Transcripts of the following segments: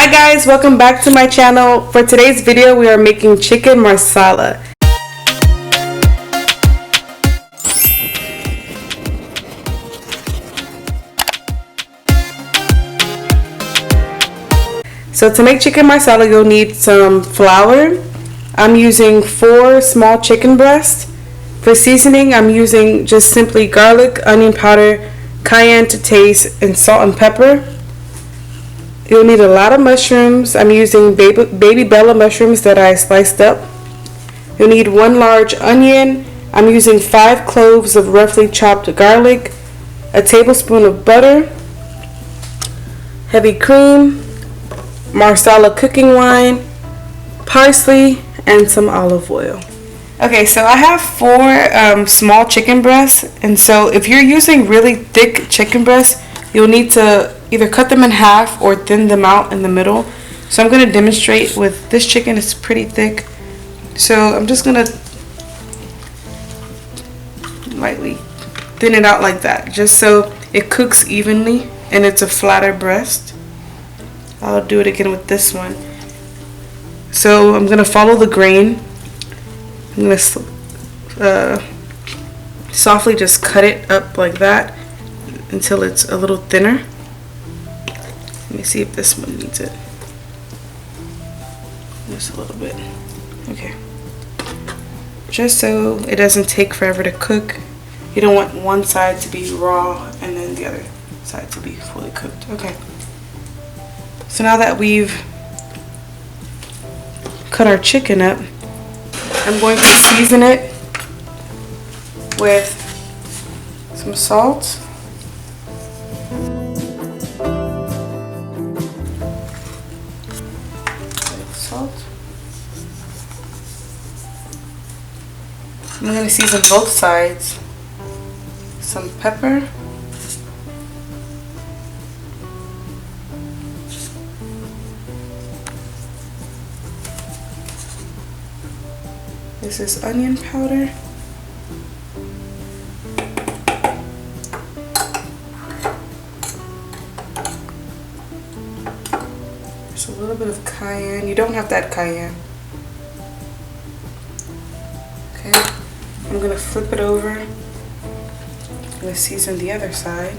Hi guys, welcome back to my channel. For today's video, we are making chicken marsala. So to make chicken marsala, you'll need some flour. I'm using 4 small chicken breasts. For seasoning, I'm using just simply garlic, onion powder, cayenne to taste, and salt and pepper. You'll need a lot of mushrooms. I'm using baby Bella mushrooms that I sliced up. You'll need 1 large onion. I'm using 5 cloves of roughly chopped garlic, a tablespoon of butter, heavy cream, Marsala cooking wine, parsley, and some olive oil. Okay, so I have 4 small chicken breasts, and so if you're using really thick chicken breasts, you'll need to either cut them in half or thin them out in the middle. So I'm going to demonstrate with this chicken. It's pretty thick, so I'm just going to lightly thin it out like that, just so it cooks evenly and it's a flatter breast. I'll do it again with this one. So I'm going to follow the grain. I'm going to softly just cut it up like that until it's a little thinner. Let me see if this one needs it. Just a little bit. Okay. Just so it doesn't take forever to cook. You don't want one side to be raw and then the other side to be fully cooked. Okay. So now that we've cut our chicken up, I'm going to season it with some salt, I'm going to season both sides. Some pepper, this is onion powder, there's a little bit of cayenne. You don't have to add cayenne. Okay, I'm going to flip it over. I'm going to season the other side.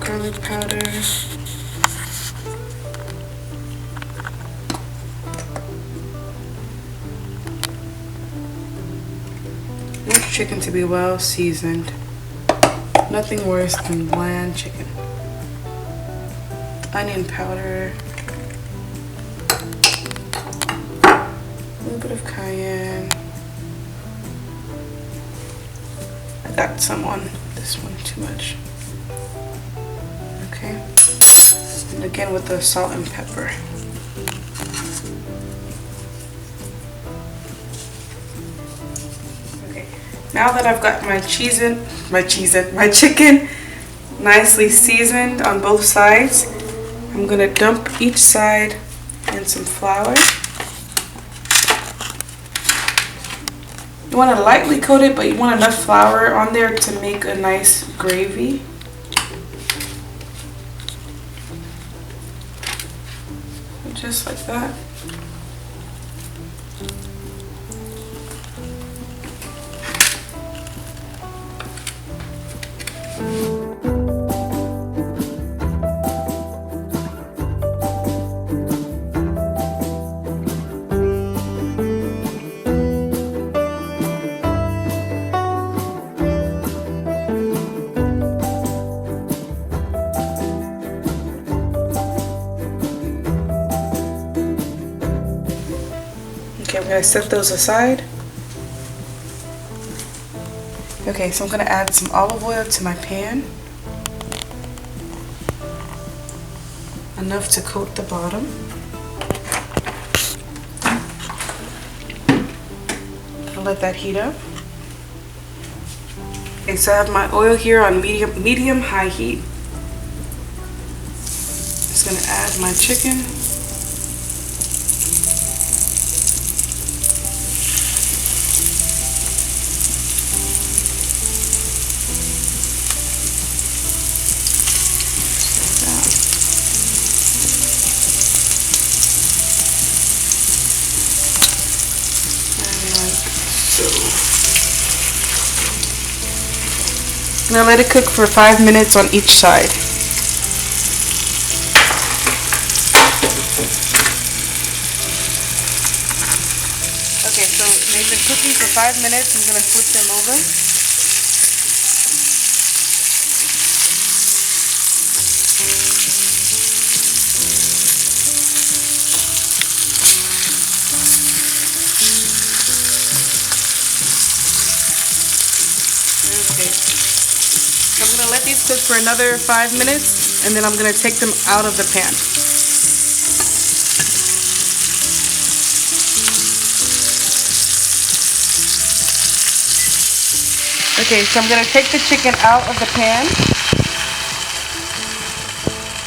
Garlic powder. I want chicken to be well seasoned. Nothing worse than bland chicken. Onion powder. A little bit of cayenne. I got some on this one, too much. Okay. And again with the salt and pepper. Okay. Now that I've got my chicken nicely seasoned on both sides, I'm going to dump each side in some flour. You want to lightly coat it, but you want enough flour on there to make a nice gravy. Just like that. Okay, I'm going to set those aside. Okay, so I'm going to add some olive oil to my pan. Enough to coat the bottom. I'll let that heat up. Okay, so I have my oil here on medium high heat. Just going to add my chicken. Now let it cook for 5 minutes on each side. Okay, so they've been cooking for 5 minutes. I'm going to flip them over. Okay. So I'm going to let these cook for another 5 minutes, and then I'm going to take them out of the pan. Okay, so I'm going to take the chicken out of the pan.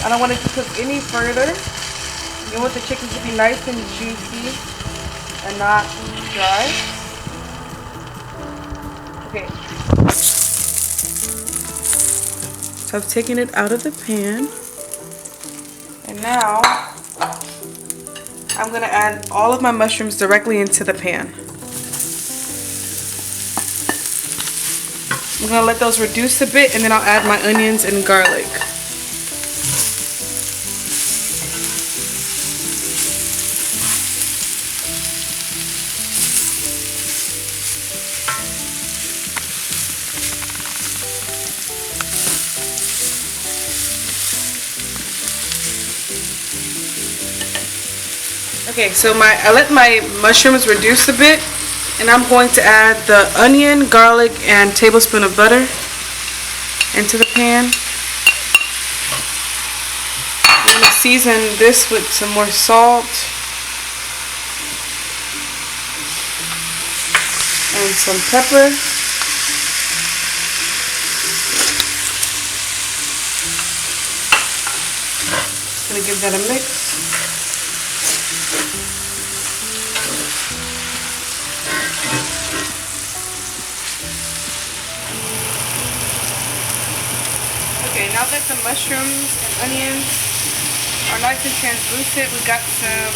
I don't want it to cook any further. You want the chicken to be nice and juicy and not dry. Okay. So I've taken it out of the pan. And now I'm going to add all of my mushrooms directly into the pan. I'm going to let those reduce a bit, and then I'll add my onions and garlic. Okay, so I let my mushrooms reduce a bit. And I'm going to add the onion, garlic, and tablespoon of butter into the pan. I'm going to season this with some more salt and some pepper. I'm going to give that a mix. Okay, now that the mushrooms and onions are nice and translucent, we've got some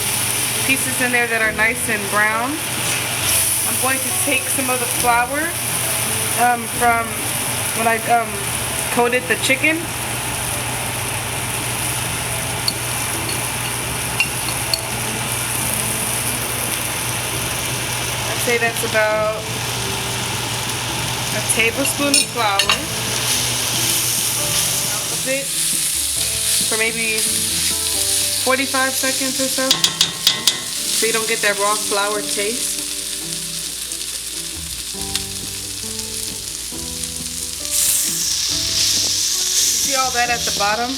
pieces in there that are nice and brown. I'm going to take some of the flour from when I coated the chicken. I'd say that's about a tablespoon of flour. It for maybe 45 seconds or so you don't get that raw flour taste. See all that at the bottom?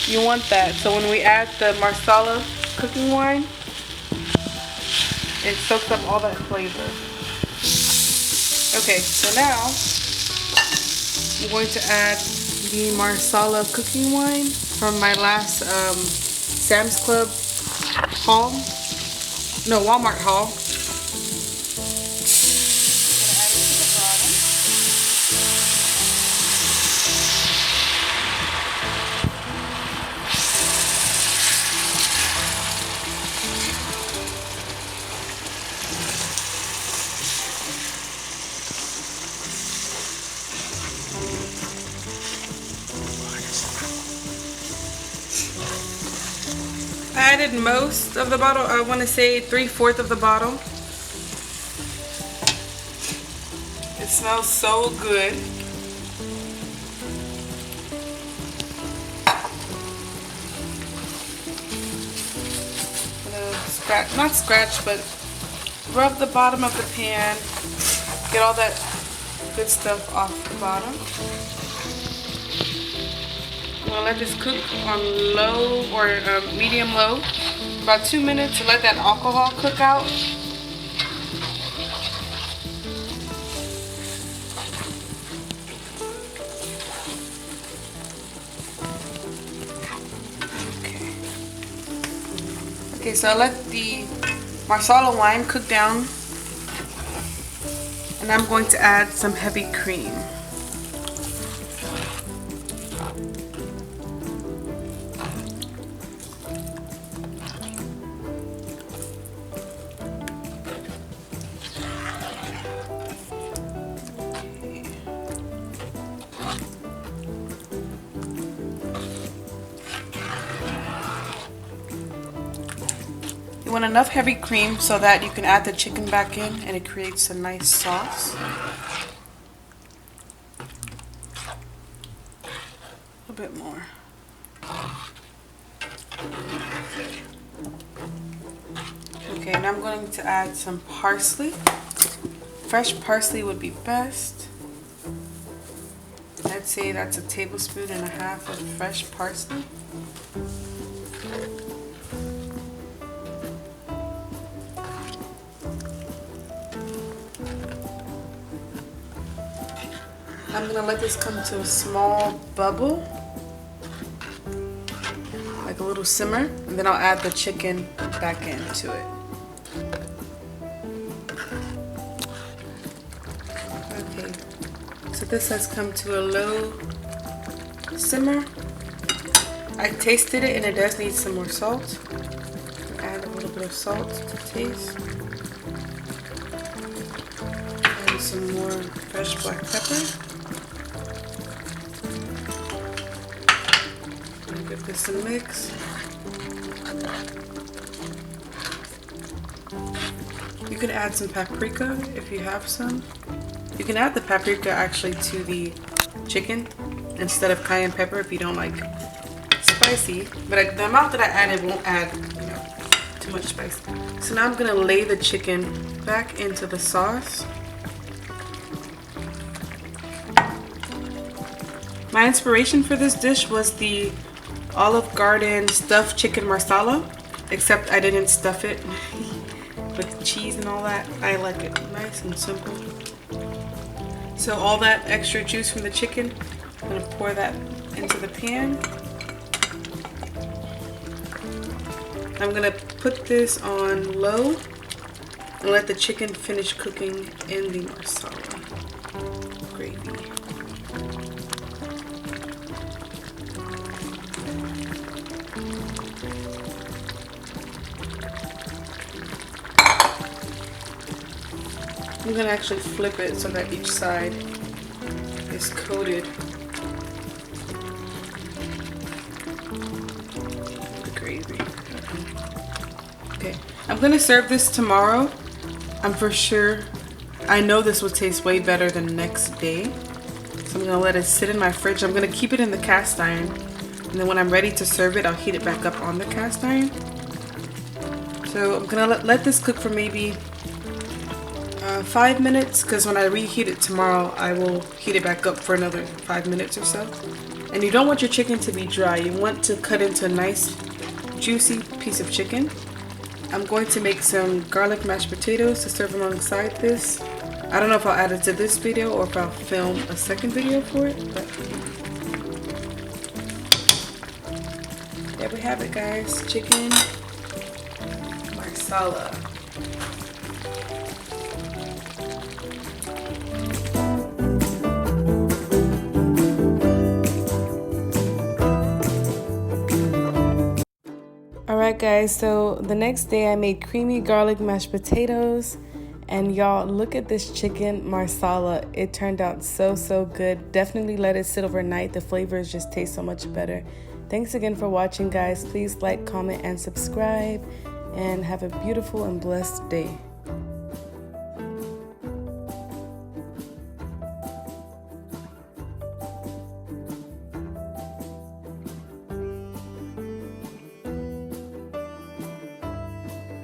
You want that, so when we add the Marsala cooking wine, it soaks up all that flavor. Okay, so now I'm going to add the Marsala cooking wine from my last Sam's Club haul. No, Walmart haul. I added most of the bottle. I want to say 3/4 of the bottle. It smells so good. I'm gonna not scratch, but rub the bottom of the pan. Get all that good stuff off the bottom. I'm going to let this cook on low or medium low for about 2 minutes to let that alcohol cook out. Okay, so I let the Marsala wine cook down, and I'm going to add some heavy cream. You want enough heavy cream so that you can add the chicken back in and it creates a nice sauce. A bit more. Okay, now I'm going to add some parsley. Fresh parsley would be best. I'd say that's a tablespoon and a half of fresh parsley. I'm gonna let this come to a small bubble, like a little simmer, and then I'll add the chicken back into it. Okay, so this has come to a low simmer. I tasted it and it does need some more salt. Add a little bit of salt to taste. And some more fresh black pepper. Give this a mix. You can add some paprika if you have some. You can add the paprika actually to the chicken instead of cayenne pepper if you don't like spicy. But the amount that I added won't add, too much spice. So now I'm gonna lay the chicken back into the sauce. My inspiration for this dish was the Olive Garden stuffed chicken marsala, except I didn't stuff it with cheese and all that. I like it nice and simple. So all that extra juice from the chicken, I'm gonna pour that into the pan. I'm gonna put this on low and let the chicken finish cooking in the marsala gravy. I'm gonna actually flip it so that each side is coated with the gravy. Okay, I'm gonna serve this tomorrow. I'm for sure, I know this will taste way better the next day. So I'm gonna let it sit in my fridge. I'm gonna keep it in the cast iron. And then when I'm ready to serve it, I'll heat it back up on the cast iron. So I'm gonna let this cook for maybe 5 minutes, because when I reheat it tomorrow, I will heat it back up for another 5 minutes or so. And you don't want your chicken to be dry. You want to cut into a nice, juicy piece of chicken. I'm going to make some garlic mashed potatoes to serve alongside this. I don't know if I'll add it to this video or if I'll film a second video for it, but there we have it, guys. Chicken marsala. Alright guys, so the next day I made creamy garlic mashed potatoes, and y'all, look at this chicken marsala. It turned out so good. Definitely let it sit overnight. The flavors just taste so much better. Thanks again for watching, guys. Please like, comment, and subscribe, and have a beautiful and blessed day.